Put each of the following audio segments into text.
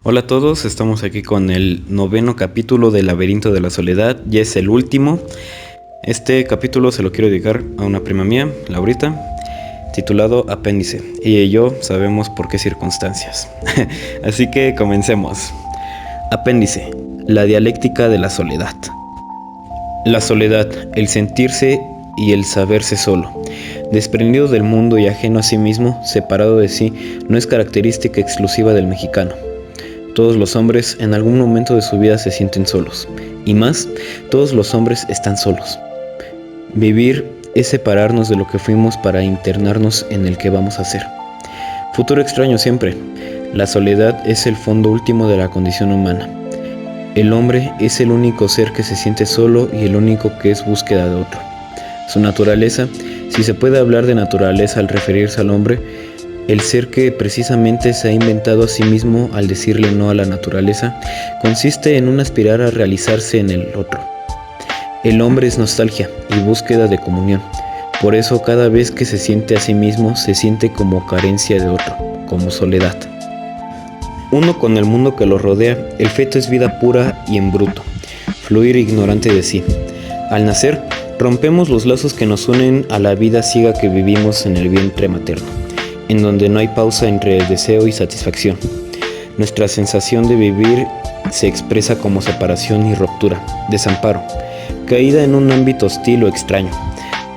Hola a todos, estamos aquí con el 9º capítulo del Laberinto de la Soledad, ya es el último. Este capítulo se lo quiero dedicar a una prima mía, Laurita, titulado Apéndice. Ella y yo sabemos por qué circunstancias. Así que comencemos. Apéndice, la dialéctica de la soledad. La soledad, el sentirse y el saberse solo, desprendido del mundo y ajeno a sí mismo, separado de sí, no es característica exclusiva del mexicano. Todos los hombres en algún momento de su vida se sienten solos, y más, todos los hombres están solos. Vivir es separarnos de lo que fuimos para internarnos en el que vamos a ser. Futuro extraño siempre. La soledad es el fondo último de la condición humana. El hombre es el único ser que se siente solo y el único que es búsqueda de otro. Su naturaleza, si se puede hablar de naturaleza al referirse al hombre, el ser que precisamente se ha inventado a sí mismo al decirle no a la naturaleza, consiste en un aspirar a realizarse en el otro. El hombre es nostalgia y búsqueda de comunión. Por eso cada vez que se siente a sí mismo, se siente como carencia de otro, como soledad. Uno con el mundo que lo rodea, el feto es vida pura y en bruto, fluir ignorante de sí. Al nacer, rompemos los lazos que nos unen a la vida ciega que vivimos en el vientre materno, en donde no hay pausa entre deseo y satisfacción. Nuestra sensación de vivir se expresa como separación y ruptura, desamparo, caída en un ámbito hostil o extraño.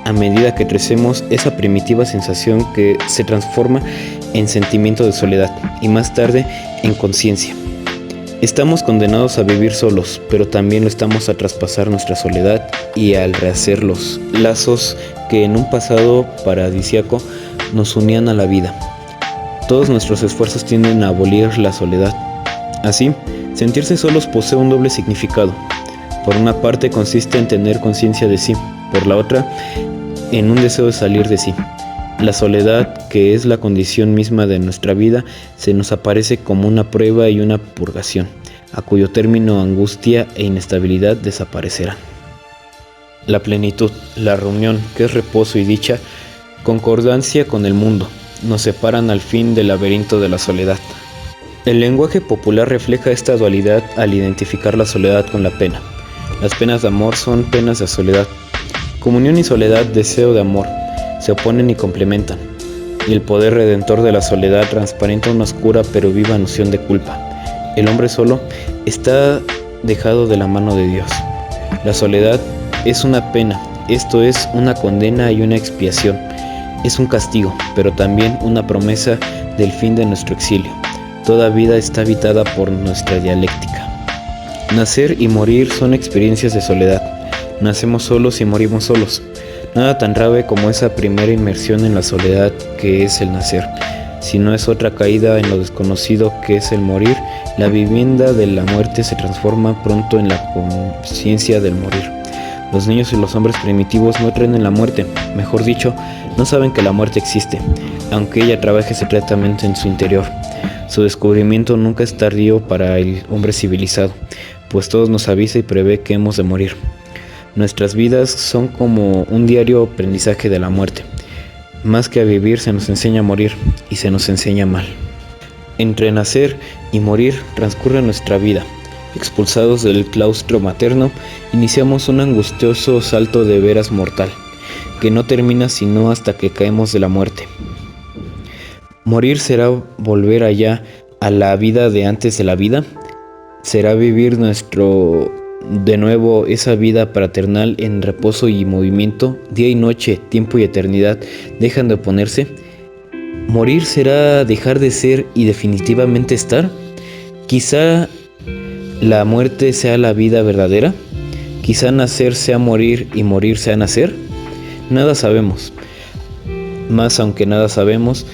A medida que crecemos, esa primitiva sensación que se transforma en sentimiento de soledad y más tarde en conciencia. Estamos condenados a vivir solos, pero también lo estamos a traspasar nuestra soledad y al rehacer los lazos que en un pasado paradisíaco nos unían a la vida. Todos nuestros esfuerzos tienden a abolir la soledad. Así, sentirse solos posee un doble significado. Por una parte consiste en tener conciencia de sí, por la otra, en un deseo de salir de sí. La soledad, que es la condición misma de nuestra vida, se nos aparece como una prueba y una purgación, a cuyo término angustia e inestabilidad desaparecerán. La plenitud, la reunión, que es reposo y dicha, concordancia con el mundo, nos separan al fin del laberinto de la soledad. El lenguaje popular refleja esta dualidad al identificar la soledad con la pena. Las penas de amor son penas de soledad. Comunión y soledad, deseo de amor, se oponen y complementan. Y el poder redentor de la soledad transparenta una oscura pero viva noción de culpa. El hombre solo está dejado de la mano de Dios. La soledad es una pena, esto es una condena y una expiación. Es un castigo, pero también una promesa del fin de nuestro exilio. Toda vida está habitada por nuestra dialéctica. Nacer y morir son experiencias de soledad. Nacemos solos y morimos solos. Nada tan grave como esa primera inmersión en la soledad que es el nacer. Si no es otra caída en lo desconocido que es el morir, la vivienda de la muerte se transforma pronto en la conciencia del morir. Los niños y los hombres primitivos no creen en la muerte, mejor dicho, no saben que la muerte existe, aunque ella trabaje secretamente en su interior. Su descubrimiento nunca es tardío para el hombre civilizado, pues todo nos avisa y prevé que hemos de morir. Nuestras vidas son como un diario aprendizaje de la muerte. Más que a vivir se nos enseña a morir, y se nos enseña mal. Entre nacer y morir transcurre nuestra vida. Expulsados del claustro materno, iniciamos un angustioso salto de veras mortal, que no termina sino hasta que caemos de la muerte. Morir será volver allá a la vida de antes de la vida, será vivir de nuevo esa vida fraternal en reposo y movimiento, día y noche, tiempo y eternidad dejan de oponerse. Morir será dejar de ser y definitivamente estar. Quizá la muerte sea la vida verdadera, quizá nacer sea morir y morir sea nacer. Nada sabemos, mas aunque nada sabemos,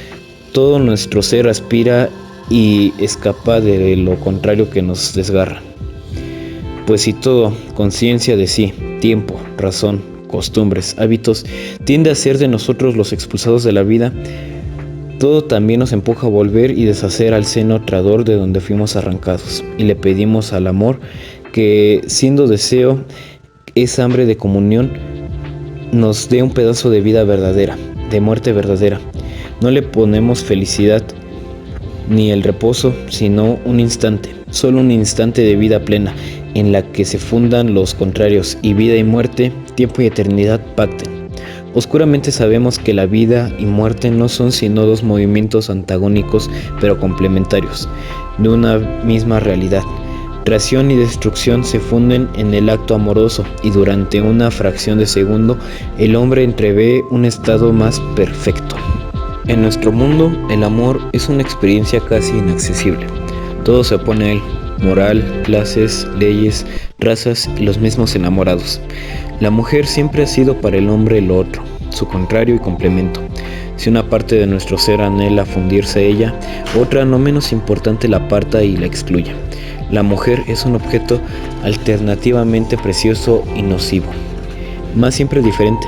todo nuestro ser aspira y escapa de lo contrario que nos desgarra. Pues si todo, conciencia de sí, tiempo, razón, costumbres, hábitos, tiende a ser de nosotros los expulsados de la vida, todo también nos empuja a volver y deshacer al seno trador de donde fuimos arrancados, y le pedimos al amor que, siendo deseo, es hambre de comunión, nos dé un pedazo de vida verdadera, de muerte verdadera. No le ponemos felicidad, ni el reposo, sino un instante, solo un instante de vida plena, en la que se fundan los contrarios, y vida y muerte, tiempo y eternidad pacten. Oscuramente sabemos que la vida y muerte no son sino dos movimientos antagónicos pero complementarios, de una misma realidad. Creación y destrucción se funden en el acto amoroso, y durante una fracción de segundo el hombre entrevé un estado más perfecto. En nuestro mundo, el amor es una experiencia casi inaccesible. Todo se opone a él: moral, clases, leyes, razas y los mismos enamorados. La mujer siempre ha sido para el hombre lo otro, su contrario y complemento. Si una parte de nuestro ser anhela fundirse a ella, otra no menos importante la aparta y la excluye. La mujer es un objeto alternativamente precioso y nocivo, más siempre diferente.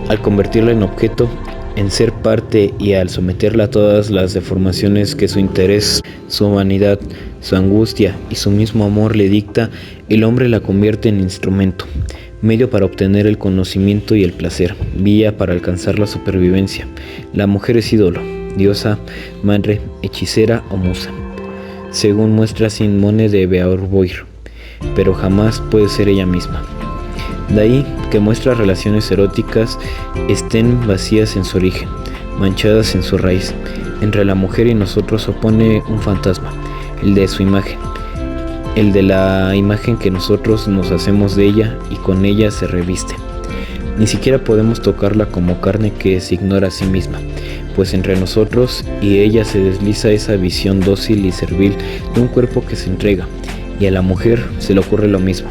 Al convertirla en objeto, en ser parte, y al someterla a todas las deformaciones que su interés, su vanidad, su angustia y su mismo amor le dicta, el hombre la convierte en instrumento, medio para obtener el conocimiento y el placer, vía para alcanzar la supervivencia. La mujer es ídolo, diosa, madre, hechicera o musa, según muestra Simone de Beauvoir, pero jamás puede ser ella misma. De ahí que nuestras relaciones eróticas estén vacías en su origen, manchadas en su raíz. Entre la mujer y nosotros se opone un fantasma, el de su imagen, el de la imagen que nosotros nos hacemos de ella y con ella se reviste. Ni siquiera podemos tocarla como carne que se ignora a sí misma, pues entre nosotros y ella se desliza esa visión dócil y servil de un cuerpo que se entrega, y a la mujer se le ocurre lo mismo.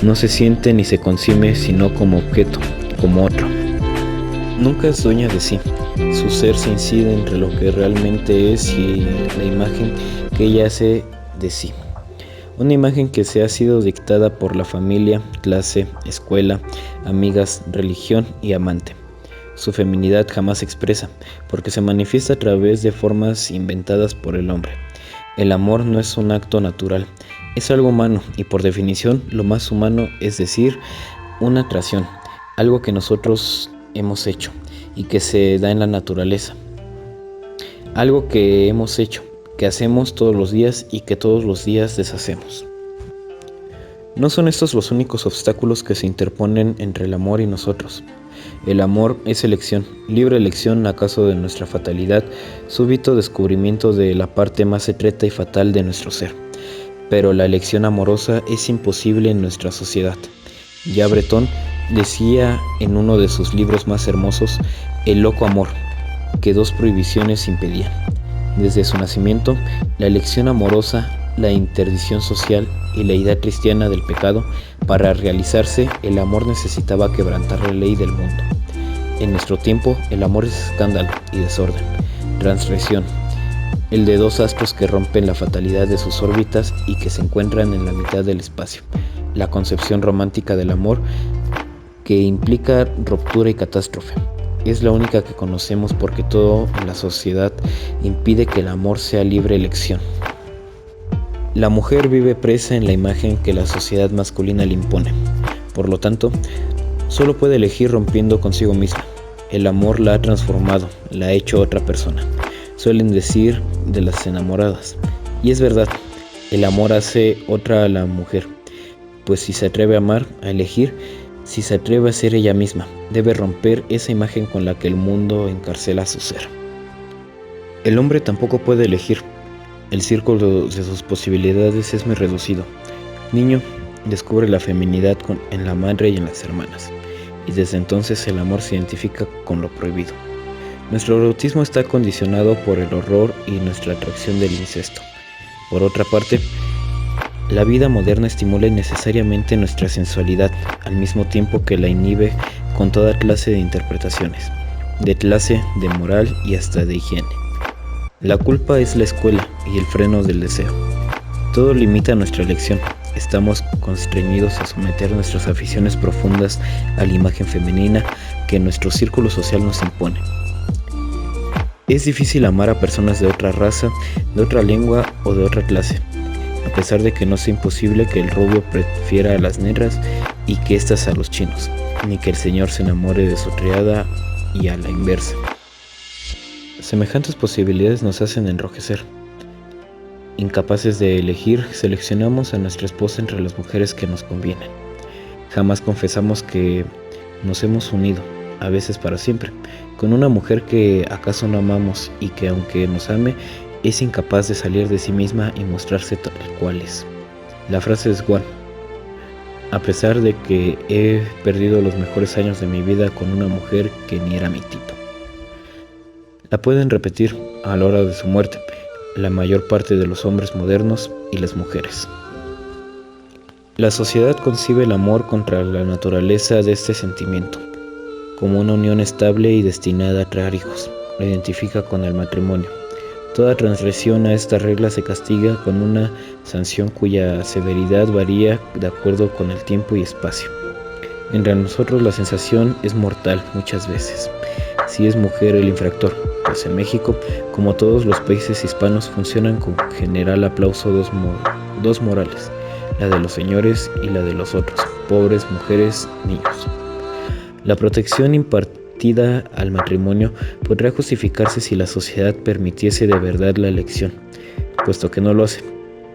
No se siente ni se concibe sino como objeto, como otro. Nunca es dueña de sí. Su ser se incide entre lo que realmente es y la imagen que ella hace de sí. Una imagen que se ha sido dictada por la familia, clase, escuela, amigas, religión y amante. Su feminidad jamás se expresa, porque se manifiesta a través de formas inventadas por el hombre. El amor no es un acto natural, es algo humano, y por definición lo más humano, es decir, una atracción, algo que nosotros hemos hecho y que se da en la naturaleza. Algo que hemos hecho, que hacemos todos los días y que todos los días deshacemos. No son estos los únicos obstáculos que se interponen entre el amor y nosotros. El amor es elección, libre elección acaso de nuestra fatalidad, súbito descubrimiento de la parte más secreta y fatal de nuestro ser. Pero la elección amorosa es imposible en nuestra sociedad. Ya Breton decía en uno de sus libros más hermosos, El loco amor, que dos prohibiciones impedían. Desde su nacimiento, la elección amorosa, la interdicción social y la idea cristiana del pecado. Para realizarse, el amor necesitaba quebrantar la ley del mundo. En nuestro tiempo, el amor es escándalo y desorden, transgresión, el de dos astros que rompen la fatalidad de sus órbitas y que se encuentran en la mitad del espacio. La concepción romántica del amor, que implica ruptura y catástrofe, es la única que conocemos, porque todo en la sociedad impide que el amor sea libre elección. La mujer vive presa en la imagen que la sociedad masculina le impone. Por lo tanto, solo puede elegir rompiendo consigo misma. El amor la ha transformado, la ha hecho otra persona. Suelen decir de las enamoradas. Y es verdad, el amor hace otra a la mujer. Pues si se atreve a amar, a elegir, si se atreve a ser ella misma, debe romper esa imagen con la que el mundo encarcela su ser. El hombre tampoco puede elegir. El círculo de sus posibilidades es muy reducido. Niño, descubre la feminidad en la madre y en las hermanas, y desde entonces el amor se identifica con lo prohibido. Nuestro erotismo está condicionado por el horror y nuestra atracción del incesto. Por otra parte, la vida moderna estimula innecesariamente nuestra sensualidad, al mismo tiempo que la inhibe con toda clase de interpretaciones, de clase, de moral y hasta de higiene. La culpa es la escuela y el freno del deseo. Todo limita nuestra elección. Estamos constreñidos a someter nuestras aficiones profundas a la imagen femenina que nuestro círculo social nos impone. Es difícil amar a personas de otra raza, de otra lengua o de otra clase, a pesar de que no sea imposible que el rubio prefiera a las negras y que éstas a los chinos, ni que el señor se enamore de su criada y a la inversa. Semejantes posibilidades nos hacen enrojecer. Incapaces de elegir, seleccionamos a nuestra esposa entre las mujeres que nos convienen. Jamás confesamos que nos hemos unido, a veces para siempre, con una mujer que acaso no amamos y que aunque nos ame, es incapaz de salir de sí misma y mostrarse tal cual es. La frase es Juan. A pesar de que he perdido los mejores años de mi vida con una mujer que ni era mi tipo. La pueden repetir a la hora de su muerte la mayor parte de los hombres modernos y las mujeres. La sociedad concibe el amor contra la naturaleza de este sentimiento, como una unión estable y destinada a traer hijos. Lo identifica con el matrimonio. Toda transgresión a esta regla se castiga con una sanción cuya severidad varía de acuerdo con el tiempo y espacio. Entre nosotros la sensación es mortal muchas veces, si es mujer el infractor, pues en México, como todos los países hispanos, funcionan con general aplauso dos morales, la de los señores y la de los otros, pobres, mujeres, niños. La protección impartida al matrimonio podría justificarse si la sociedad permitiese de verdad la elección, puesto que no lo hace.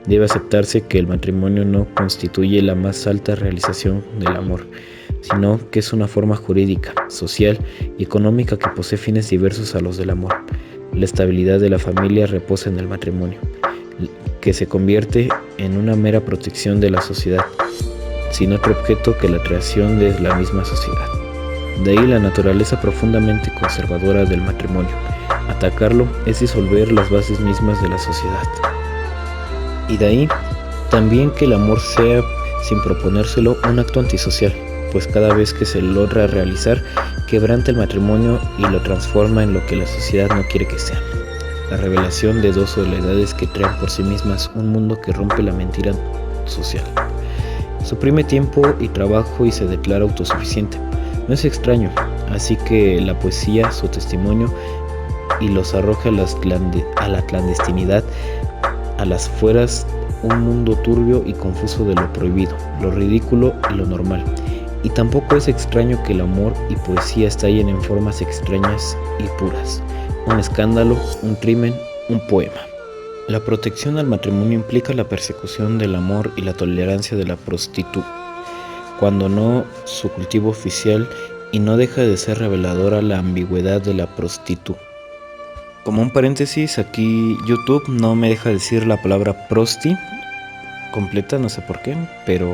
Debe aceptarse que el matrimonio no constituye la más alta realización del amor, sino que es una forma jurídica, social y económica que posee fines diversos a los del amor. La estabilidad de la familia reposa en el matrimonio, que se convierte en una mera protección de la sociedad, sin otro objeto que la creación de la misma sociedad. De ahí la naturaleza profundamente conservadora del matrimonio. Atacarlo es disolver las bases mismas de la sociedad. Y de ahí también que el amor sea, sin proponérselo, un acto antisocial, pues cada vez que se logra realizar, quebranta el matrimonio y lo transforma en lo que la sociedad no quiere que sea. La revelación de dos soledades que traen por sí mismas un mundo que rompe la mentira social. Suprime tiempo y trabajo y se declara autosuficiente. No es extraño, así que la poesía, su testimonio, y los arroja a la clandestinidad, a las fueras, un mundo turbio y confuso de lo prohibido, lo ridículo y lo normal. Y tampoco es extraño que el amor y poesía estallen en formas extrañas y puras. Un escándalo, un crimen, un poema. La protección al matrimonio implica la persecución del amor y la tolerancia de la prostituta, cuando no su cultivo oficial, y no deja de ser reveladora la ambigüedad de la prostituta. Como un paréntesis, aquí YouTube no me deja decir la palabra prosti completa, no sé por qué, pero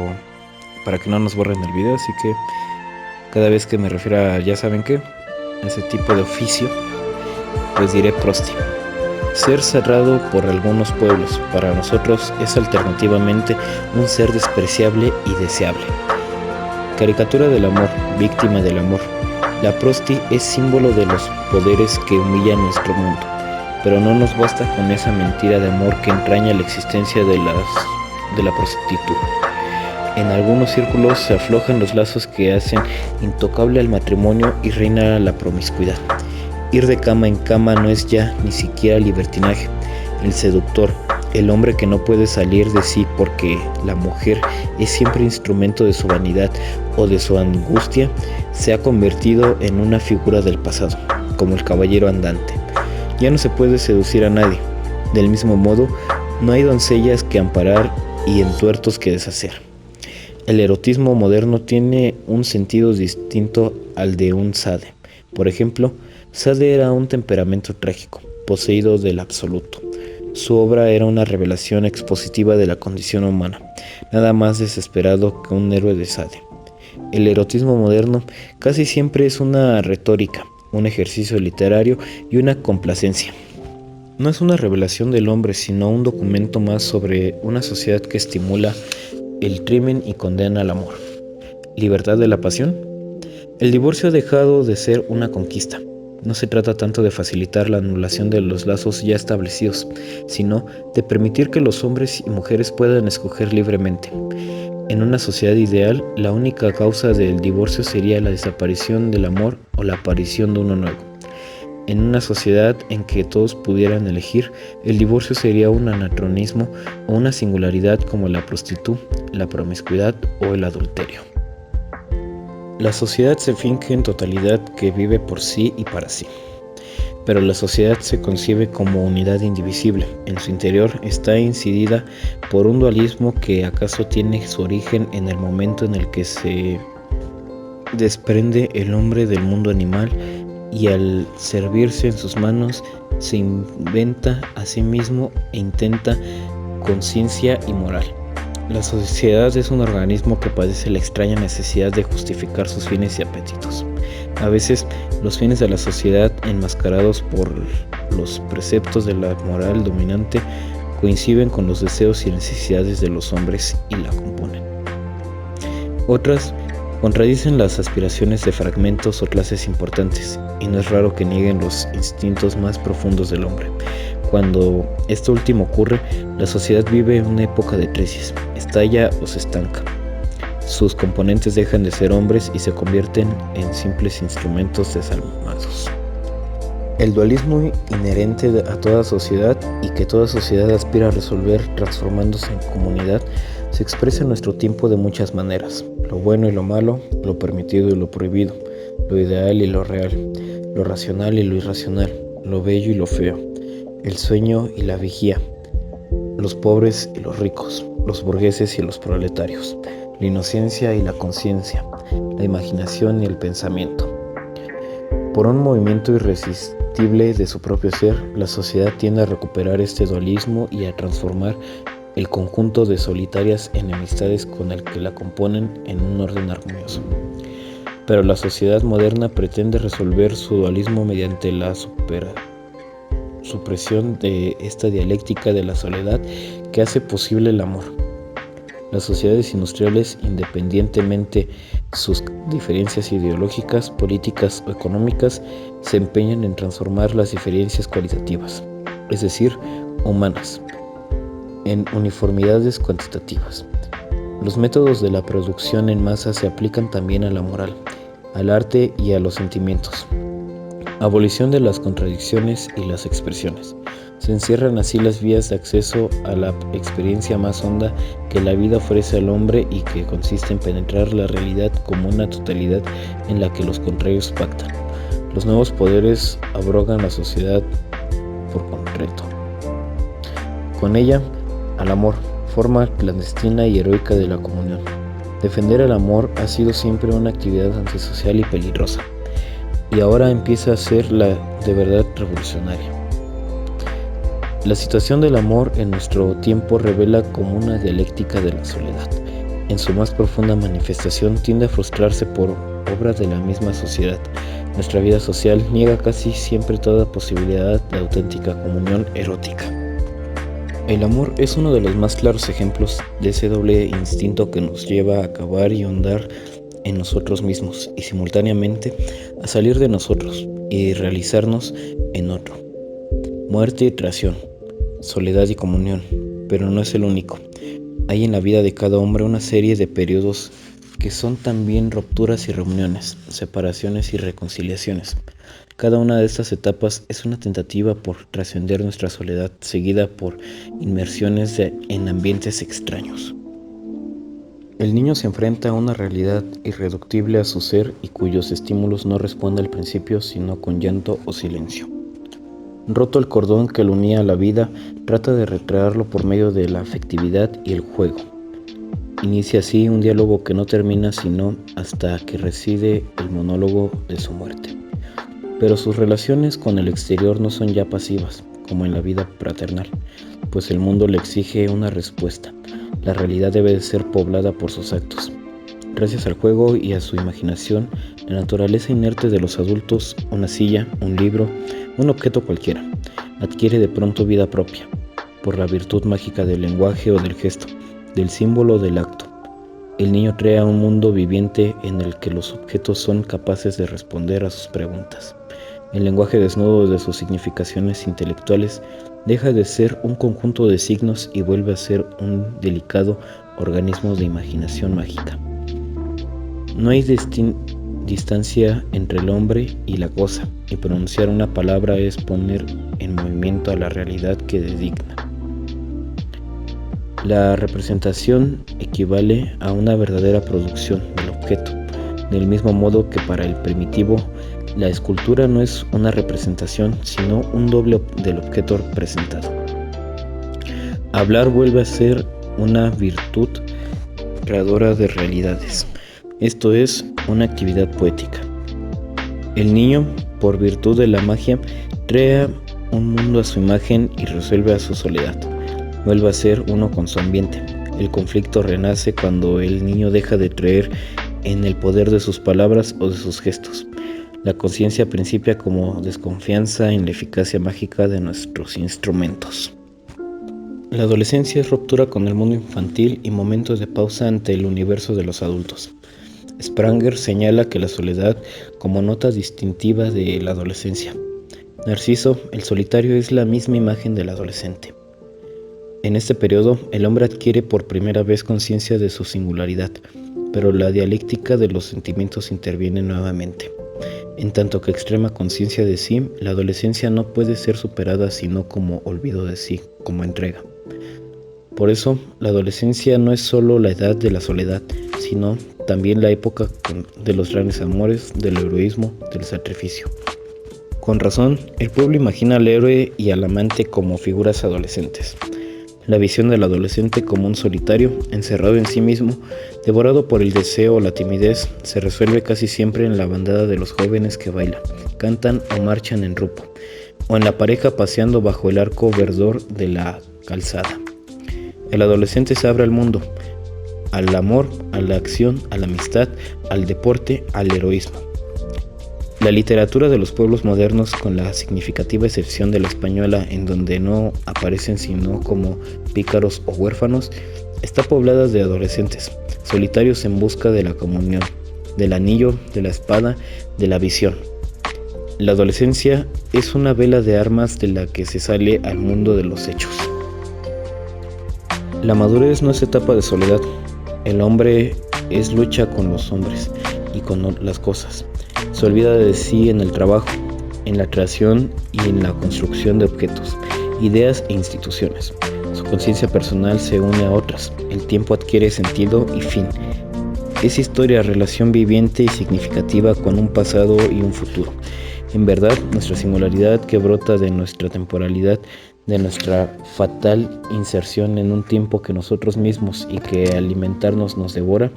para que no nos borren el video, así que cada vez que me refiero a ya saben qué, ese tipo de oficio, pues diré prosti. Ser cerrado por algunos pueblos, para nosotros es alternativamente un ser despreciable y deseable. Caricatura del amor, víctima del amor. La prosti es símbolo de los poderes que humillan nuestro mundo, pero no nos basta con esa mentira de amor que entraña la existencia de la prostituta. En algunos círculos se aflojan los lazos que hacen intocable al matrimonio y reina la promiscuidad. Ir de cama en cama no es ya ni siquiera libertinaje. El seductor, el hombre que no puede salir de sí porque la mujer es siempre instrumento de su vanidad o de su angustia, se ha convertido en una figura del pasado, como el caballero andante. Ya no se puede seducir a nadie. Del mismo modo, no hay doncellas que amparar y entuertos que deshacer. El erotismo moderno tiene un sentido distinto al de un Sade. Por ejemplo, Sade era un temperamento trágico, poseído del absoluto. Su obra era una revelación expositiva de la condición humana, nada más desesperado que un héroe de Sade. El erotismo moderno casi siempre es una retórica, un ejercicio literario y una complacencia. No es una revelación del hombre, sino un documento más sobre una sociedad que estimula el crimen y condena al amor. ¿Libertad de la pasión? El divorcio ha dejado de ser una conquista. No se trata tanto de facilitar la anulación de los lazos ya establecidos, sino de permitir que los hombres y mujeres puedan escoger libremente. En una sociedad ideal, la única causa del divorcio sería la desaparición del amor o la aparición de uno nuevo. En una sociedad en que todos pudieran elegir, el divorcio sería un anacronismo o una singularidad como la prostituta, la promiscuidad o el adulterio. La sociedad se finge en totalidad que vive por sí y para sí. Pero la sociedad se concibe como unidad indivisible. En su interior está incidida por un dualismo que acaso tiene su origen en el momento en el que se desprende el hombre del mundo animal y al servirse en sus manos se inventa a sí mismo e intenta conciencia y moral. La sociedad es un organismo que padece la extraña necesidad de justificar sus fines y apetitos. A veces, los fines de la sociedad, enmascarados por los preceptos de la moral dominante, coinciden con los deseos y necesidades de los hombres y la componen. Otras contradicen las aspiraciones de fragmentos o clases importantes, y no es raro que nieguen los instintos más profundos del hombre. Cuando esto último ocurre, la sociedad vive una época de crisis, estalla o se estanca. Sus componentes dejan de ser hombres y se convierten en simples instrumentos desalmados. El dualismo inherente a toda sociedad y que toda sociedad aspira a resolver transformándose en comunidad se expresa en nuestro tiempo de muchas maneras: lo bueno y lo malo, lo permitido y lo prohibido, lo ideal y lo real, lo racional y lo irracional, lo bello y lo feo, el sueño y la vigía, los pobres y los ricos, los burgueses y los proletarios, la inocencia y la conciencia, la imaginación y el pensamiento. Por un movimiento irresistible de su propio ser, la sociedad tiende a recuperar este dualismo y a transformar el conjunto de solitarias enemistades con el que la componen en un orden armonioso. Pero la sociedad moderna pretende resolver su dualismo mediante la supresión de esta dialéctica de la soledad que hace posible el amor. Las sociedades industriales, independientemente sus diferencias ideológicas, políticas o económicas, se empeñan en transformar las diferencias cualitativas, es decir, humanas, en uniformidades cuantitativas. Los métodos de la producción en masa se aplican también a la moral, al arte y a los sentimientos. Abolición de las contradicciones y las expresiones. Se encierran así las vías de acceso a la experiencia más honda que la vida ofrece al hombre y que consiste en penetrar la realidad como una totalidad en la que los contrarios pactan. Los nuevos poderes abrogan la sociedad por completo. Con ella, al amor, forma clandestina y heroica de la comunión. Defender el amor ha sido siempre una actividad antisocial y peligrosa, y ahora empieza a ser la de verdad revolucionaria. La situación del amor en nuestro tiempo revela como una dialéctica de la soledad. En su más profunda manifestación tiende a frustrarse por obra de la misma sociedad. Nuestra vida social niega casi siempre toda posibilidad de auténtica comunión erótica. El amor es uno de los más claros ejemplos de ese doble instinto que nos lleva a acabar y ahondar en nosotros mismos y simultáneamente a salir de nosotros y realizarnos en otro. Muerte y traición, soledad y comunión, pero no es el único. Hay en la vida de cada hombre una serie de periodos que son también rupturas y reuniones, separaciones y reconciliaciones. Cada una de estas etapas es una tentativa por trascender nuestra soledad, seguida por inmersiones en ambientes extraños. El niño se enfrenta a una realidad irreductible a su ser y cuyos estímulos no responde al principio sino con llanto o silencio. Roto el cordón que lo unía a la vida, trata de recrearlo por medio de la afectividad y el juego. Inicia así un diálogo que no termina sino hasta que reside el monólogo de su muerte. Pero sus relaciones con el exterior no son ya pasivas, como en la vida fraternal, pues el mundo le exige una respuesta. La realidad debe de ser poblada por sus actos. Gracias al juego y a su imaginación, la naturaleza inerte de los adultos, una silla, un libro, un objeto cualquiera, adquiere de pronto vida propia, por la virtud mágica del lenguaje o del gesto, del símbolo o del acto. El niño crea un mundo viviente en el que los objetos son capaces de responder a sus preguntas. El lenguaje desnudo de sus significaciones intelectuales deja de ser un conjunto de signos y vuelve a ser un delicado organismo de imaginación mágica. No hay distancia entre el hombre y la cosa, y pronunciar una palabra es poner en movimiento a la realidad que designa. La representación equivale a una verdadera producción del objeto, del mismo modo que para el primitivo La escultura no es una representación, sino un doble del objeto presentado. Hablar vuelve a ser una virtud creadora de realidades. Esto es una actividad poética. El niño, por virtud de la magia, crea un mundo a su imagen y resuelve a su soledad. Vuelve a ser uno con su ambiente. El conflicto renace cuando el niño deja de creer en el poder de sus palabras o de sus gestos. La conciencia principia como desconfianza en la eficacia mágica de nuestros instrumentos. La adolescencia es ruptura con el mundo infantil y momentos de pausa ante el universo de los adultos. Spranger señala que la soledad como nota distintiva de la adolescencia. Narciso, el solitario, es la misma imagen del adolescente. En este periodo, el hombre adquiere por primera vez conciencia de su singularidad, pero la dialéctica de los sentimientos interviene nuevamente. En tanto que extrema conciencia de sí, la adolescencia no puede ser superada sino como olvido de sí, como entrega. Por eso, la adolescencia no es solo la edad de la soledad, sino también la época de los grandes amores, del heroísmo, del sacrificio. Con razón, el pueblo imagina al héroe y al amante como figuras adolescentes. La visión del adolescente como un solitario, encerrado en sí mismo, devorado por el deseo o la timidez, se resuelve casi siempre en la bandada de los jóvenes que bailan, cantan o marchan en grupo, o en la pareja paseando bajo el arco verdor de la calzada. El adolescente se abre al mundo, al amor, a la acción, a la amistad, al deporte, al heroísmo. La literatura de los pueblos modernos, con la significativa excepción de la española, en donde no aparecen sino como pícaros o huérfanos, está poblada de adolescentes, solitarios en busca de la comunión, del anillo, de la espada, de la visión. La adolescencia es una vela de armas de la que se sale al mundo de los hechos. La madurez no es etapa de soledad. El hombre es lucha con los hombres y con las cosas. Se olvida de sí en el trabajo, en la creación y en la construcción de objetos, ideas e instituciones. Su conciencia personal se une a otras. El tiempo adquiere sentido y fin. Es historia, relación viviente y significativa con un pasado y un futuro. En verdad, nuestra singularidad que brota de nuestra temporalidad, de nuestra fatal inserción en un tiempo que nosotros mismos y que alimentarnos nos devora,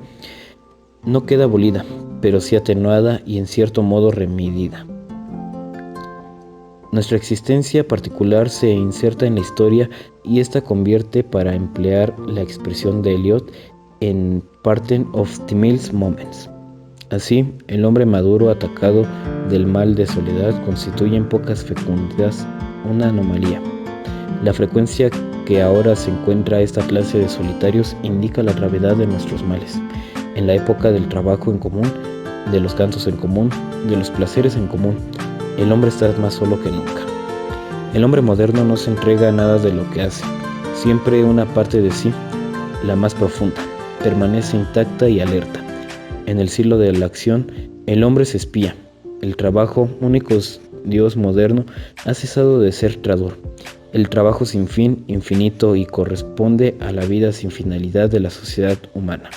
no queda abolida, pero sí atenuada y en cierto modo remedida. Nuestra existencia particular se inserta en la historia y esta convierte, para emplear la expresión de Eliot, en Parting of the Mills Moments. Así, el hombre maduro atacado del mal de soledad constituye en pocas fecundidades una anomalía. La frecuencia que ahora se encuentra esta clase de solitarios indica la gravedad de nuestros males. En la época del trabajo en común, de los cantos en común, de los placeres en común, el hombre está más solo que nunca. El hombre moderno no se entrega a nada de lo que hace. Siempre una parte de sí, la más profunda, permanece intacta y alerta. En el siglo de la acción, el hombre se espía. El trabajo, único Dios moderno, ha cesado de ser traidor. El trabajo sin fin, infinito y corresponde a la vida sin finalidad de la sociedad humana.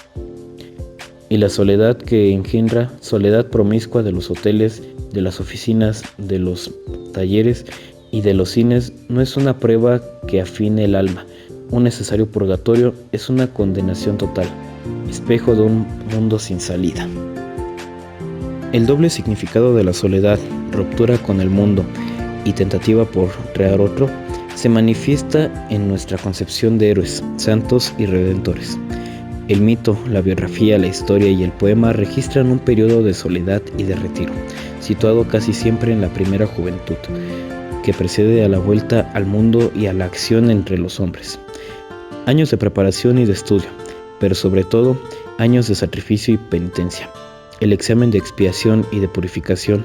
Y la soledad que engendra, soledad promiscua de los hoteles, de las oficinas, de los talleres y de los cines, no es una prueba que afine el alma. Un necesario purgatorio, es una condenación total, espejo de un mundo sin salida. El doble significado de la soledad, ruptura con el mundo y tentativa por crear otro, se manifiesta en nuestra concepción de héroes, santos y redentores. El mito, la biografía, la historia y el poema registran un periodo de soledad y de retiro, situado casi siempre en la primera juventud, que precede a la vuelta al mundo y a la acción entre los hombres. Años de preparación y de estudio, pero sobre todo, años de sacrificio y penitencia. El examen de expiación y de purificación,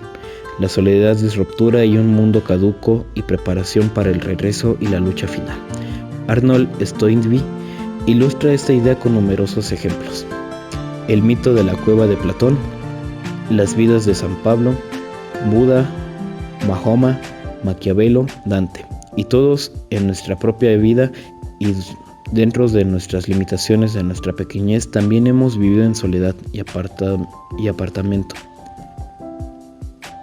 la soledad de ruptura y un mundo caduco y preparación para el regreso y la lucha final. Arnold Toynbee ilustra esta idea con numerosos ejemplos. El mito de la cueva de Platón, las vidas de San Pablo, Buda, Mahoma, Maquiavelo, Dante, y todos en nuestra propia vida y dentro de nuestras limitaciones de nuestra pequeñez también hemos vivido en soledad y apartamiento.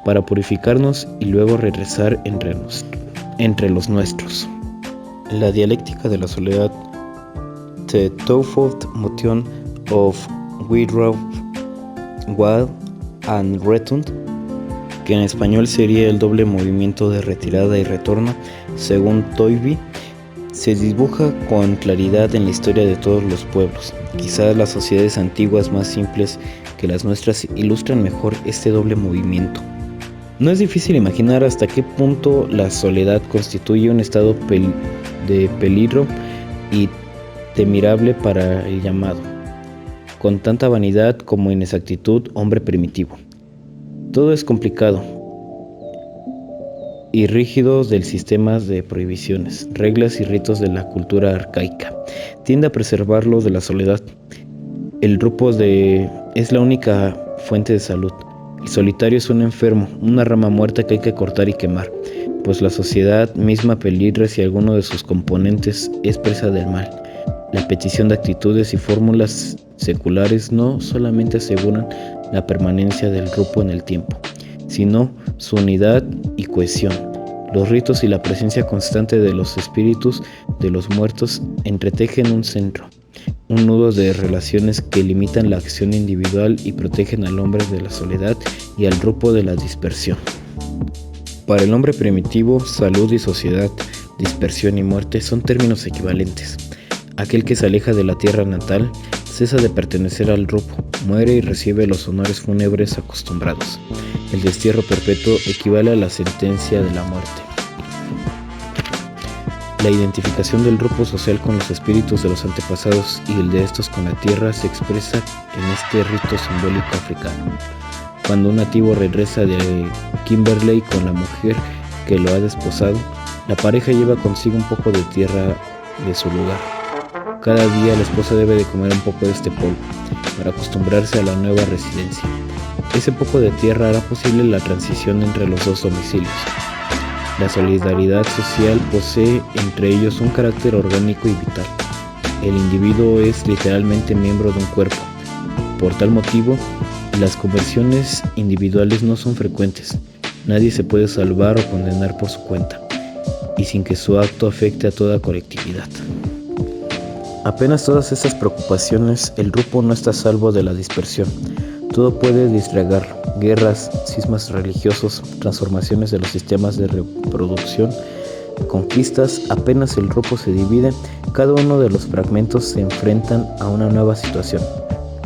para purificarnos y luego regresar entre los nuestros. La dialéctica de la soledad, The Twofold Motion of Withdrawal and Return, que en español sería el doble movimiento de retirada y retorno, según Toynbee, se dibuja con claridad en la historia de todos los pueblos. Quizás las sociedades antiguas más simples que las nuestras ilustran mejor este doble movimiento. No es difícil imaginar hasta qué punto la soledad constituye un estado de peligro y temirable para el llamado, con tanta vanidad como inexactitud, hombre primitivo. Todo es complicado y rígido del sistema de prohibiciones, reglas y ritos de la cultura arcaica. Tiende a preservarlo de la soledad. El grupo es la única fuente de salud. El solitario es un enfermo, una rama muerta que hay que cortar y quemar, pues la sociedad misma peligra si alguno de sus componentes es presa del mal. La petición de actitudes y fórmulas seculares no solamente aseguran la permanencia del grupo en el tiempo, sino su unidad y cohesión. Los ritos y la presencia constante de los espíritus de los muertos entretejen un centro, un nudo de relaciones que limitan la acción individual y protegen al hombre de la soledad y al grupo de la dispersión. Para el hombre primitivo, salud y sociedad, dispersión y muerte son términos equivalentes. Aquel que se aleja de la tierra natal cesa de pertenecer al grupo, muere y recibe los honores fúnebres acostumbrados. El destierro perpetuo equivale a la sentencia de la muerte. La identificación del grupo social con los espíritus de los antepasados y el de estos con la tierra se expresa en este rito simbólico africano. Cuando un nativo regresa de Kimberley con la mujer que lo ha desposado, la pareja lleva consigo un poco de tierra de su lugar. Cada día la esposa debe de comer un poco de este polvo para acostumbrarse a la nueva residencia. Ese poco de tierra hará posible la transición entre los dos domicilios. La solidaridad social posee entre ellos un carácter orgánico y vital. El individuo es literalmente miembro de un cuerpo. Por tal motivo, las conversiones individuales no son frecuentes. Nadie se puede salvar o condenar por su cuenta, y sin que su acto afecte a toda colectividad. Apenas todas estas preocupaciones, el grupo no está a salvo de la dispersión. Todo puede distragarlo: guerras, cismas religiosos, transformaciones de los sistemas de reproducción, conquistas. Apenas el grupo se divide, cada uno de los fragmentos se enfrentan a una nueva situación.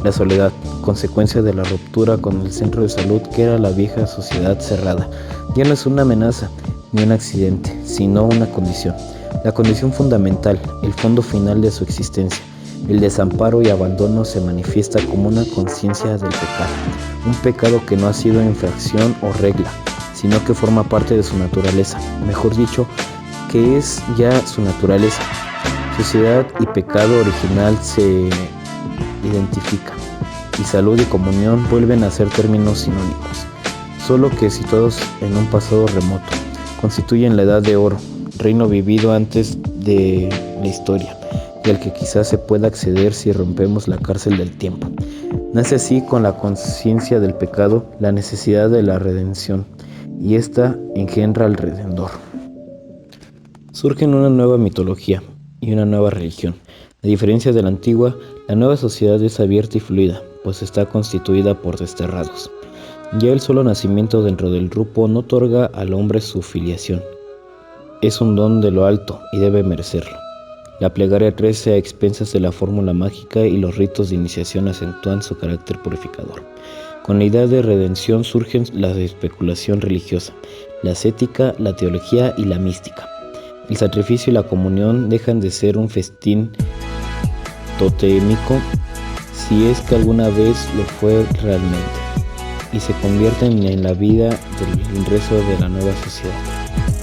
La soledad, consecuencia de la ruptura con el centro de salud que era la vieja sociedad cerrada, ya no es una amenaza ni un accidente, sino una condición. La condición fundamental, el fondo final de su existencia. El desamparo y abandono se manifiesta como una conciencia del pecado, un pecado que no ha sido infracción o regla, sino que forma parte de su naturaleza, mejor dicho, que es ya su naturaleza. Sociedad y pecado original se identifican, y salud y comunión vuelven a ser términos sinónimos, solo que situados en un pasado remoto. Constituyen la edad de oro, reino vivido antes de la historia, y al que quizás se pueda acceder si rompemos la cárcel del tiempo. Nace así con la conciencia del pecado la necesidad de la redención, y esta engendra al Redentor. Surgen una nueva mitología y una nueva religión. A diferencia de la antigua, la nueva sociedad es abierta y fluida, pues está constituida por desterrados. Ya el solo nacimiento dentro del grupo no otorga al hombre su filiación. Es un don de lo alto y debe merecerlo. La plegaria crece a expensas de la fórmula mágica y los ritos de iniciación acentúan su carácter purificador. Con la idea de redención surgen la especulación religiosa, la ascética, la teología y la mística. El sacrificio y la comunión dejan de ser un festín totémico, si es que alguna vez lo fue realmente, y se convierten en la vida del ingreso de la nueva sociedad.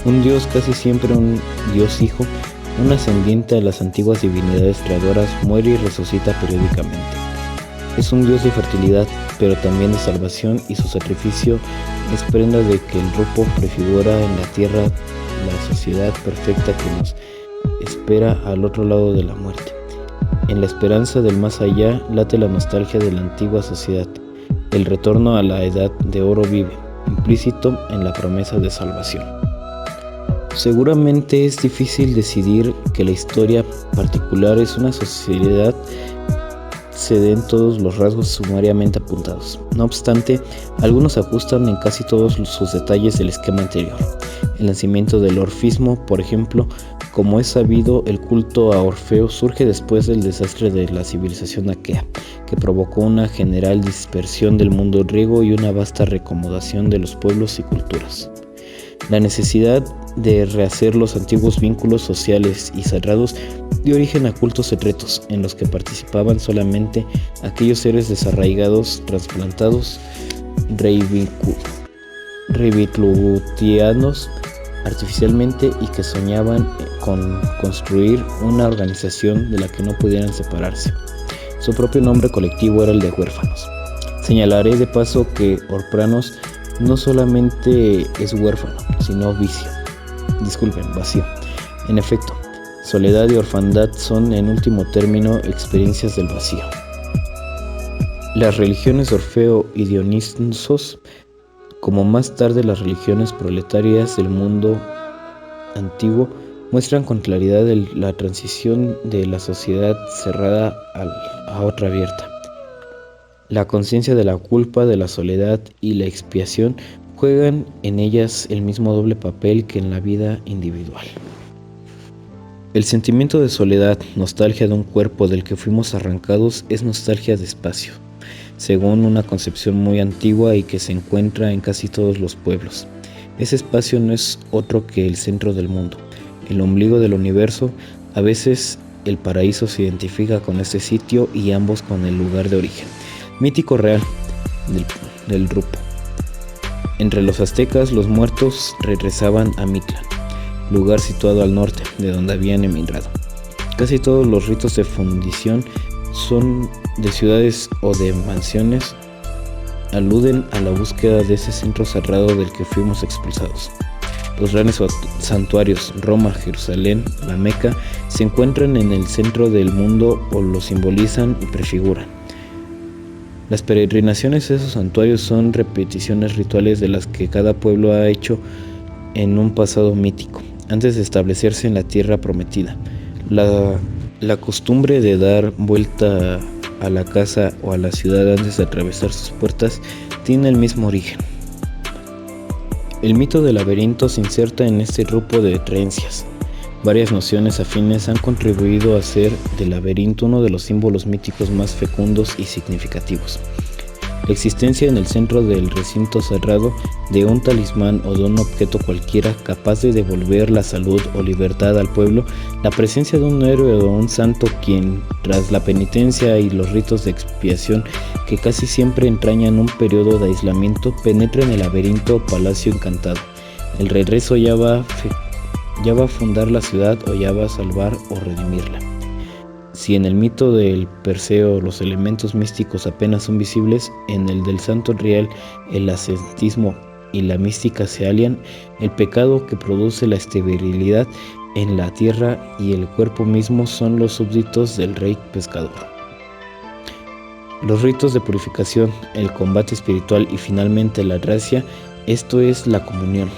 Un Dios, casi siempre un Dios Hijo, un ascendiente de las antiguas divinidades creadoras, muere y resucita periódicamente. Es un Dios de fertilidad, pero también de salvación, y su sacrificio es prenda de que el grupo prefigura en la tierra la sociedad perfecta que nos espera al otro lado de la muerte. En la esperanza del más allá late la nostalgia de la antigua sociedad. El retorno a la edad de oro vive, implícito en la promesa de salvación. Seguramente es difícil decidir que la historia particular es una sociedad se den todos los rasgos sumariamente apuntados. No obstante, algunos ajustan en casi todos sus detalles del esquema anterior. El nacimiento del orfismo, por ejemplo, como es sabido, el culto a Orfeo surge después del desastre de la civilización aquea, que provocó una general dispersión del mundo griego y una vasta reacomodación de los pueblos y culturas. La necesidad de rehacer los antiguos vínculos sociales y sagrados dio origen a cultos secretos en los que participaban solamente aquellos seres desarraigados, trasplantados, revitlutianos artificialmente y que soñaban con construir una organización de la que no pudieran separarse. Su propio nombre colectivo era el de huérfanos. Señalaré de paso que Orpranos no solamente es huérfano, sino vacío. En efecto, soledad y orfandad son, en último término, experiencias del vacío. Las religiones de Orfeo y Dionisos, como más tarde las religiones proletarias del mundo antiguo, muestran con claridad la transición de la sociedad cerrada a otra abierta. La conciencia de la culpa, de la soledad y la expiación juegan en ellas el mismo doble papel que en la vida individual. El sentimiento de soledad, nostalgia de un cuerpo del que fuimos arrancados, es nostalgia de espacio, según una concepción muy antigua y que se encuentra en casi todos los pueblos. Ese espacio no es otro que el centro del mundo, el ombligo del universo. A veces el paraíso se identifica con este sitio y ambos con el lugar de origen mítico real del grupo. Entre los aztecas, los muertos regresaban a Mictlán, lugar situado al norte, de donde habían emigrado. Casi todos los ritos de fundición son de ciudades o de mansiones, aluden a la búsqueda de ese centro sagrado del que fuimos expulsados. Los grandes santuarios, Roma, Jerusalén, la Meca, se encuentran en el centro del mundo o lo simbolizan y prefiguran. Las peregrinaciones a esos santuarios son repeticiones rituales de las que cada pueblo ha hecho en un pasado mítico, antes de establecerse en la tierra prometida. La costumbre de dar vuelta a la casa o a la ciudad antes de atravesar sus puertas tiene el mismo origen. El mito del laberinto se inserta en este grupo de creencias. Varias nociones afines han contribuido a hacer del laberinto uno de los símbolos míticos más fecundos y significativos. La existencia en el centro del recinto sagrado de un talismán o de un objeto cualquiera capaz de devolver la salud o libertad al pueblo, la presencia de un héroe o de un santo quien, tras la penitencia y los ritos de expiación que casi siempre entrañan un periodo de aislamiento, penetra en el laberinto o palacio encantado. El regreso ya va a fundar la ciudad o ya va a salvar o redimirla. Si en el mito del Perseo los elementos místicos apenas son visibles, en el del santo grial el ascetismo y la mística se alian. El pecado que produce la esterilidad en la tierra y el cuerpo mismo son los súbditos del rey pescador. Los ritos de purificación, el combate espiritual y finalmente la gracia, esto es la comunión.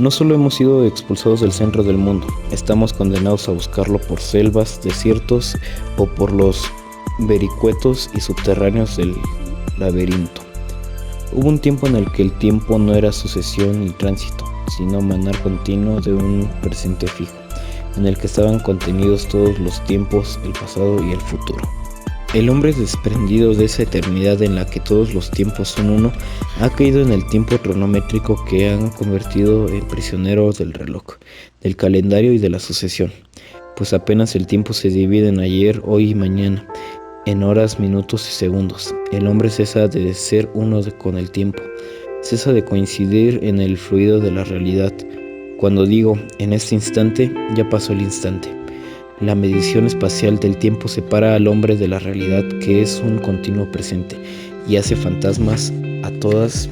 No solo hemos sido expulsados del centro del mundo, estamos condenados a buscarlo por selvas, desiertos o por los vericuetos y subterráneos del laberinto. Hubo un tiempo en el que el tiempo no era sucesión y tránsito, sino manar continuo de un presente fijo, en el que estaban contenidos todos los tiempos, el pasado y el futuro. El hombre desprendido de esa eternidad en la que todos los tiempos son uno, ha caído en el tiempo cronométrico que han convertido en prisionero del reloj, del calendario y de la sucesión, pues apenas el tiempo se divide en ayer, hoy y mañana, en horas, minutos y segundos. El hombre cesa de ser uno con el tiempo, cesa de coincidir en el fluido de la realidad. Cuando digo en este instante, ya pasó el instante. La medición espacial del tiempo separa al hombre de la realidad, que es un continuo presente, y hace fantasmas a todas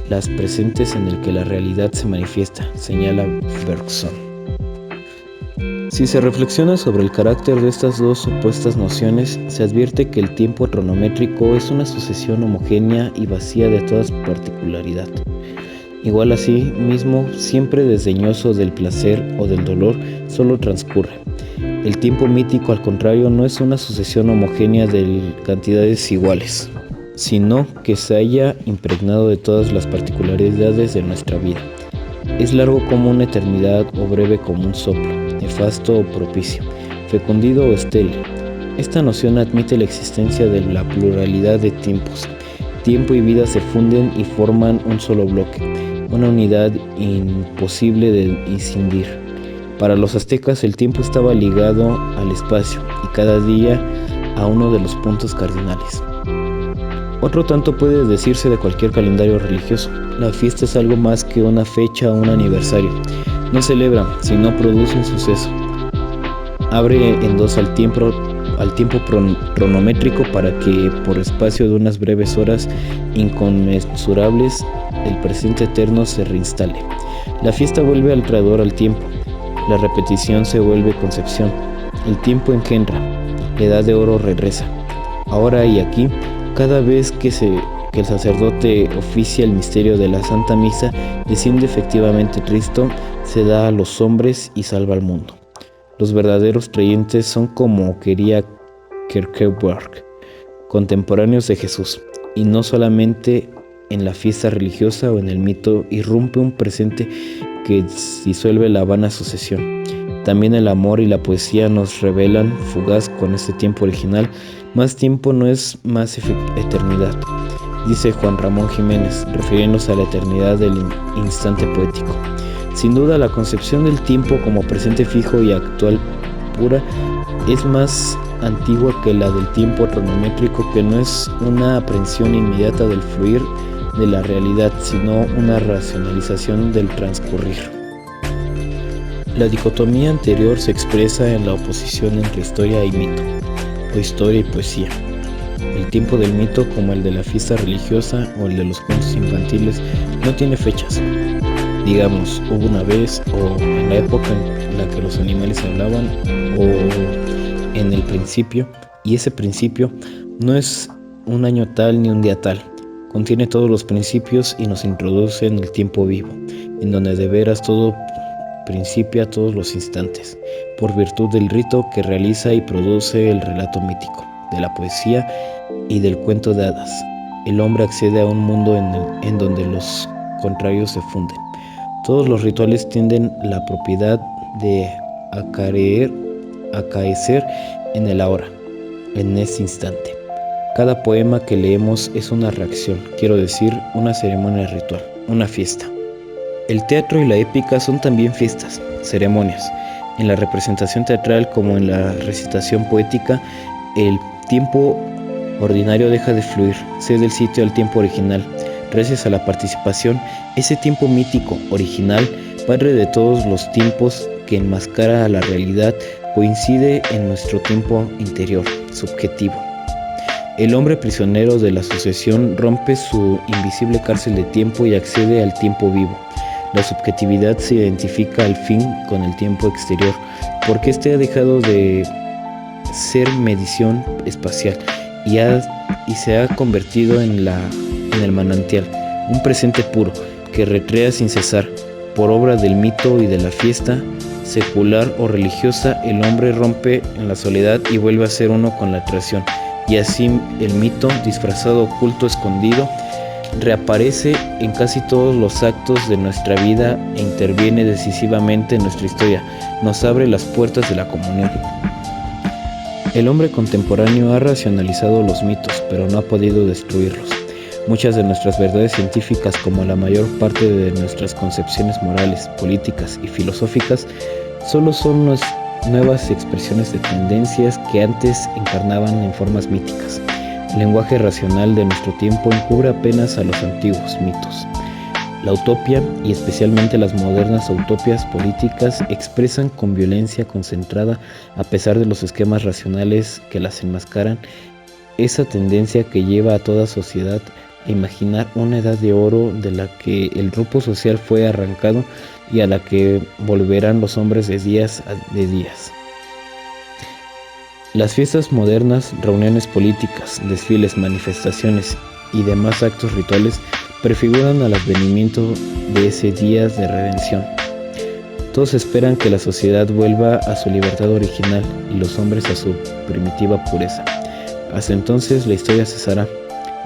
las presentes en el que la realidad se manifiesta, señala Bergson. Si se reflexiona sobre el carácter de estas dos supuestas nociones, se advierte que el tiempo cronométrico es una sucesión homogénea y vacía de toda particularidad. Igual así mismo, siempre desdeñoso del placer o del dolor, solo transcurre. El tiempo mítico, al contrario, no es una sucesión homogénea de cantidades iguales, sino que se halla impregnado de todas las particularidades de nuestra vida. Es largo como una eternidad o breve como un soplo, nefasto o propicio, fecundido o estéril. Esta noción admite la existencia de la pluralidad de tiempos. Tiempo y vida se funden y forman un solo bloque, una unidad imposible de escindir. Para los aztecas el tiempo estaba ligado al espacio y cada día a uno de los puntos cardinales. Otro tanto puede decirse de cualquier calendario religioso. La fiesta es algo más que una fecha o un aniversario. No celebra, sino produce un suceso. Abre en dos al tiempo cronométrico para que, por espacio de unas breves horas inconmensurables, el presente eterno se reinstale. La fiesta vuelve al creador al tiempo. La repetición se vuelve concepción. El tiempo engendra. La edad de oro regresa. Ahora y aquí, cada vez que el sacerdote oficia el misterio de la Santa Misa, desciende efectivamente Cristo, se da a los hombres y salva al mundo. Los verdaderos creyentes son, como quería Kierkegaard, contemporáneos de Jesús, y no solamente en la fiesta religiosa o en el mito irrumpe un presente que disuelve la vana sucesión. También el amor y la poesía nos revelan, fugaz con este tiempo original, más tiempo no es más eternidad, dice Juan Ramón Jiménez, refiriéndose a la eternidad del instante poético. Sin duda, la concepción del tiempo como presente fijo y actual pura es más antigua que la del tiempo cronométrico, que no es una aprehensión inmediata del fluir de la realidad, sino una racionalización del transcurrir. La dicotomía anterior se expresa en la oposición entre historia y mito, o historia y poesía. El tiempo del mito, como el de la fiesta religiosa o el de los cuentos infantiles, no tiene fechas. Digamos, hubo una vez, o en la época en la que los animales hablaban, o en el principio, y ese principio no es un año tal ni un día tal. Contiene todos los principios y nos introduce en el tiempo vivo, en donde de veras todo principia todos los instantes, por virtud del rito que realiza y produce el relato mítico, de la poesía y del cuento de hadas. El hombre accede a un mundo en donde los contrarios se funden. Todos los rituales tienen la propiedad de acaecer en el ahora, en este instante. Cada poema que leemos es una reacción, quiero decir, una ceremonia ritual, una fiesta. El teatro y la épica son también fiestas, ceremonias. En la representación teatral como en la recitación poética, el tiempo ordinario deja de fluir, cede el sitio al tiempo original. Gracias a la participación, ese tiempo mítico, original, padre de todos los tiempos que enmascara a la realidad, coincide en nuestro tiempo interior, subjetivo. El hombre prisionero de la sucesión rompe su invisible cárcel de tiempo y accede al tiempo vivo. La subjetividad se identifica al fin con el tiempo exterior, porque éste ha dejado de ser medición espacial y se ha convertido en el manantial, un presente puro que recrea sin cesar. Por obra del mito y de la fiesta, secular o religiosa, el hombre rompe en la soledad y vuelve a ser uno con la creación. Y así el mito, disfrazado, oculto, escondido, reaparece en casi todos los actos de nuestra vida e interviene decisivamente en nuestra historia. Nos abre las puertas de la comunión. El hombre contemporáneo ha racionalizado los mitos, pero no ha podido destruirlos. Muchas de nuestras verdades científicas, como la mayor parte de nuestras concepciones morales, políticas y filosóficas, solo son nuevas expresiones de tendencias que antes encarnaban en formas míticas. El lenguaje racional de nuestro tiempo encubre apenas a los antiguos mitos. La utopía, y especialmente las modernas utopias políticas, expresan con violencia concentrada, a pesar de los esquemas racionales que las enmascaran, esa tendencia que lleva a toda sociedad a imaginar una edad de oro de la que el grupo social fue arrancado y a la que volverán los hombres de días a días. Las fiestas modernas, reuniones políticas, desfiles, manifestaciones y demás actos rituales prefiguran al advenimiento de ese día de redención. Todos esperan que la sociedad vuelva a su libertad original y los hombres a su primitiva pureza. Hasta entonces la historia cesará.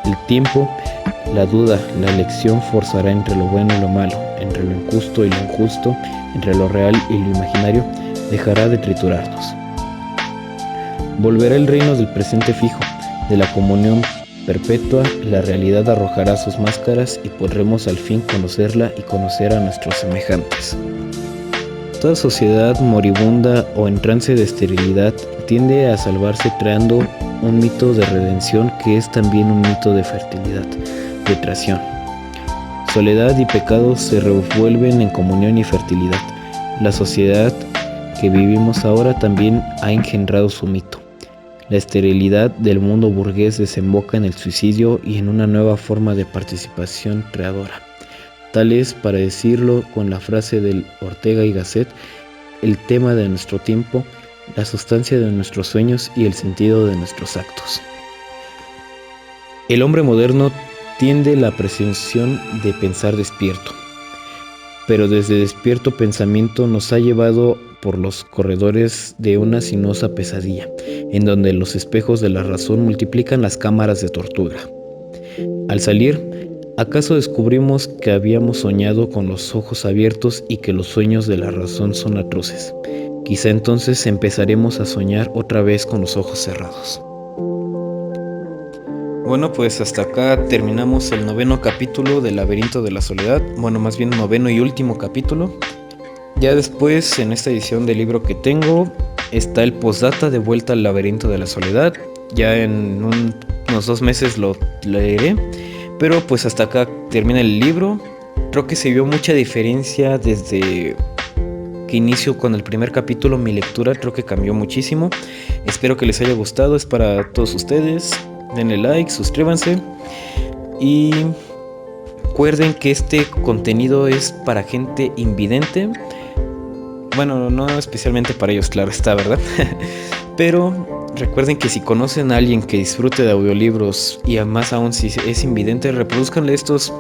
El tiempo, la duda, la elección forzará entre lo bueno y lo malo, entre lo injusto y lo injusto, entre lo real y lo imaginario, dejará de triturarnos. Volverá el reino del presente fijo, de la comunión perpetua, la realidad arrojará sus máscaras y podremos al fin conocerla y conocer a nuestros semejantes. Toda sociedad moribunda o en trance de esterilidad tiende a salvarse creando un mito de redención que es también un mito de fertilidad, de creación. Soledad y pecado se revuelven en comunión y fertilidad. La sociedad que vivimos ahora también ha engendrado su mito. La esterilidad del mundo burgués desemboca en el suicidio y en una nueva forma de participación creadora. Tal es, para decirlo con la frase del Ortega y Gasset, el tema de nuestro tiempo, la sustancia de nuestros sueños y el sentido de nuestros actos. El hombre moderno tiende la presunción de pensar despierto, pero desde despierto pensamiento nos ha llevado por los corredores de una sinuosa pesadilla, en donde los espejos de la razón multiplican las cámaras de tortura. Al salir, ¿acaso descubrimos que habíamos soñado con los ojos abiertos y que los sueños de la razón son atroces? Quizá entonces empezaremos a soñar otra vez con los ojos cerrados. Bueno, pues hasta acá terminamos el 9º capítulo del Laberinto de la Soledad. Bueno, más bien 9º y último capítulo. Ya después, en esta edición del libro que tengo, está el postdata de Vuelta al Laberinto de la Soledad. Ya en unos 2 meses lo leeré. Pero pues hasta acá termina el libro. Creo que se vio mucha diferencia desde que inicio con el primer capítulo. Mi lectura creo que cambió muchísimo. Espero que les haya gustado. Es para todos ustedes. Denle like, suscríbanse. Y recuerden que este contenido es para gente invidente. Bueno, no especialmente para ellos, claro está, ¿verdad? Pero recuerden que si conocen a alguien que disfrute de audiolibros y además aún si es invidente, reproduzcanle estos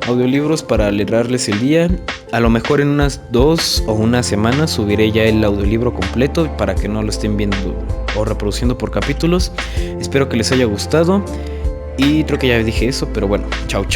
audiolibros para alegrarles el día. A lo mejor en unas 2 o una semana subiré ya el audiolibro completo para que no lo estén viendo o reproduciendo por capítulos. Espero que les haya gustado y creo que ya dije eso, pero bueno, chao.